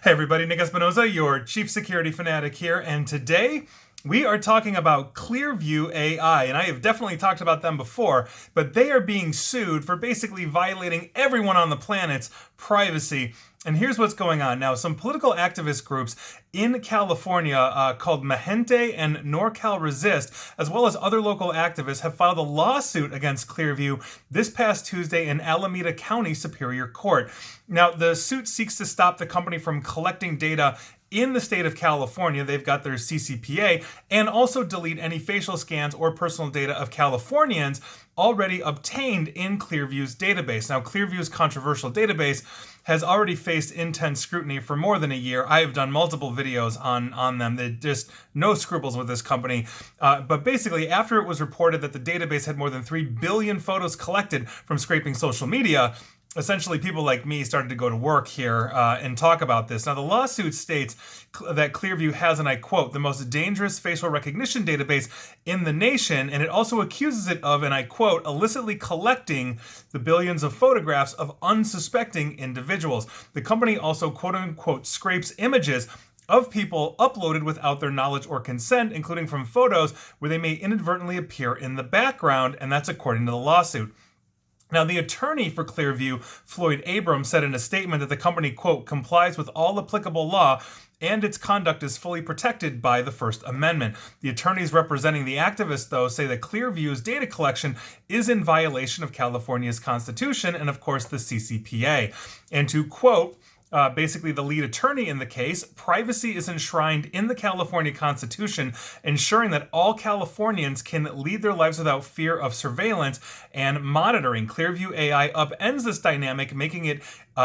Hey everybody, Nick Espinoza, your chief security fanatic here, and today we are talking about Clearview AI, and I have definitely talked about them before, but they are being sued for basically violating everyone on the planet's privacy. And here's what's going on. Now, some political activist groups in California called Mahente and NorCal Resist, as well as other local activists, have filed a lawsuit against Clearview this past Tuesday in Alameda County Superior Court. Now, the suit seeks to stop the company from collecting data in the state of California. They've got their CCPA, and also delete any facial scans or personal data of Californians already obtained in Clearview's database. Now, Clearview's controversial database has already faced intense scrutiny for more than a year. I have done multiple videos on them. They just no scruples with this company. But basically, after it was reported that the database had more than 3 billion photos collected from scraping social media, essentially people like me started to go to work here and talk about this. Now, the lawsuit states that Clearview has, and I quote, the most dangerous facial recognition database in the nation, and it also accuses it of, and I quote, illicitly collecting the billions of photographs of unsuspecting individuals. The company also, quote unquote, scrapes images of people uploaded without their knowledge or consent, including from photos where they may inadvertently appear in the background, and that's according to the lawsuit. Now, the attorney for Clearview, Floyd Abrams, said in a statement that the company, quote, complies with all applicable law and its conduct is fully protected by the First Amendment. The attorneys representing the activists, though, say that Clearview's data collection is in violation of California's Constitution and, of course, the CCPA. And to quote, basically the lead attorney in the case, privacy is enshrined in the California Constitution, ensuring that all Californians can lead their lives without fear of surveillance and monitoring. Clearview AI upends this dynamic, making it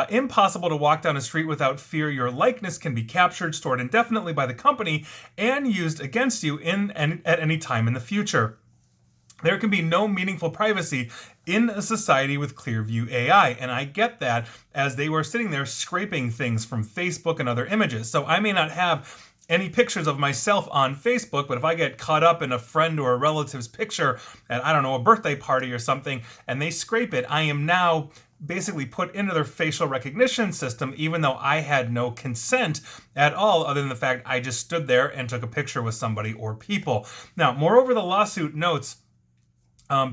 impossible to walk down a street without fear your likeness can be captured, stored indefinitely by the company, and used against you at any time in the future. There can be no meaningful privacy in a society with Clearview AI. And I get that, as they were sitting there scraping things from Facebook and other images. So I may not have any pictures of myself on Facebook, but if I get caught up in a friend or a relative's picture at, I don't know, a birthday party or something, and they scrape it, I am now basically put into their facial recognition system, even though I had no consent at all, other than the fact I just stood there and took a picture with somebody or people. Now, moreover, the lawsuit notes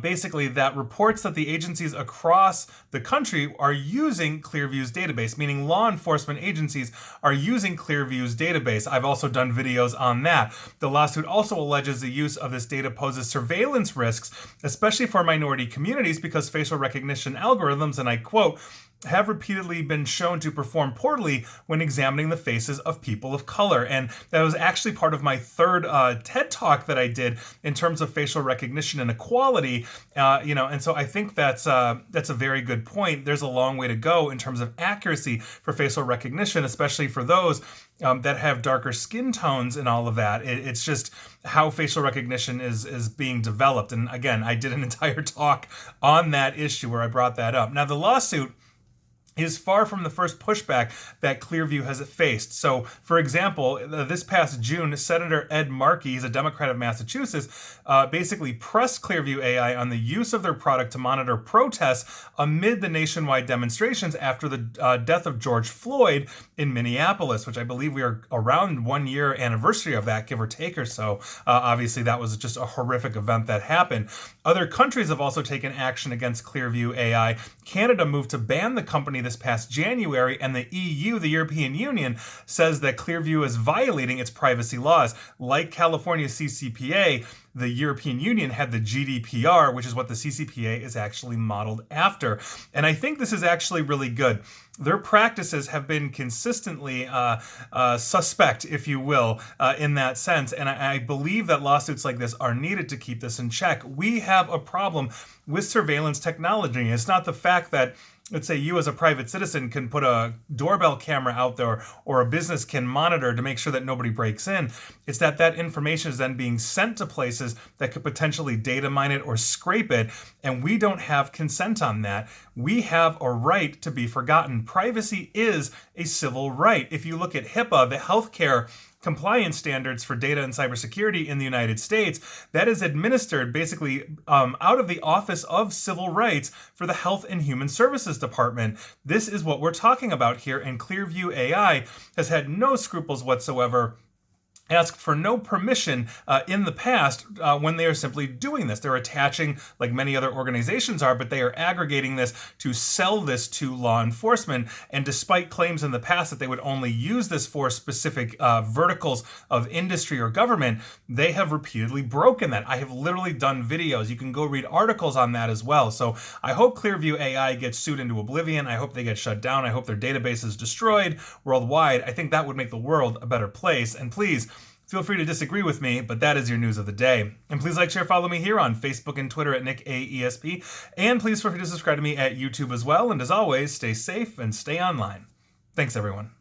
basically that reports that the agencies across the country are using Clearview's database, meaning law enforcement agencies are using Clearview's database. I've also done videos on that. The lawsuit also alleges the use of this data poses surveillance risks, especially for minority communities, because facial recognition algorithms, and I quote, have repeatedly been shown to perform poorly when examining the faces of people of color. And that was actually part of my third TED Talk that I did in terms of facial recognition and equality. And so I think that's a very good point. There's a long way to go in terms of accuracy for facial recognition, especially for those that have darker skin tones and all of that. It's just how facial recognition is being developed. And again, I did an entire talk on that issue where I brought that up. Now, the lawsuit is far from the first pushback that Clearview has faced. So, for example, this past June, Senator Ed Markey, he's a Democrat of Massachusetts, basically pressed Clearview AI on the use of their product to monitor protests amid the nationwide demonstrations after the death of George Floyd in Minneapolis, which I believe we are around 1 year anniversary of that, give or take or so. Obviously, that was just a horrific event that happened. Other countries have also taken action against Clearview AI. Canada moved to ban the company this past January, and the EU, the European Union, says that Clearview is violating its privacy laws. Like California's CCPA, the European Union had the GDPR, which is what the CCPA is actually modeled after. And I think this is actually really good. Their practices have been consistently suspect, if you will, in that sense. And I believe that lawsuits like this are needed to keep this in check. We have a problem with surveillance technology. It's not the fact that, let's say, you as a private citizen can put a doorbell camera out there, or a business can monitor to make sure that nobody breaks in. It's that information is then being sent to places that could potentially data mine it or scrape it, and we don't have consent on that. We have a right to be forgotten. Privacy is a civil right. If you look at HIPAA, the healthcare compliance standards for data and cybersecurity in the United States that is administered basically out of the Office of Civil Rights for the Health and Human Services Department. This is what we're talking about here, and Clearview AI has had no scruples whatsoever, asked for no permission in the past when they are simply doing this. They're attaching, like many other organizations are, but they are aggregating this to sell this to law enforcement. And despite claims in the past that they would only use this for specific verticals of industry or government, they have repeatedly broken that. I have literally done videos. You can go read articles on that as well. So I hope Clearview AI gets sued into oblivion. I hope they get shut down. I hope their database is destroyed worldwide. I think that would make the world a better place. And please, feel free to disagree with me, but that is your news of the day. And please like, share, follow me here on Facebook and Twitter at NickAESP. And please feel free to subscribe to me at YouTube as well. And as always, stay safe and stay online. Thanks, everyone.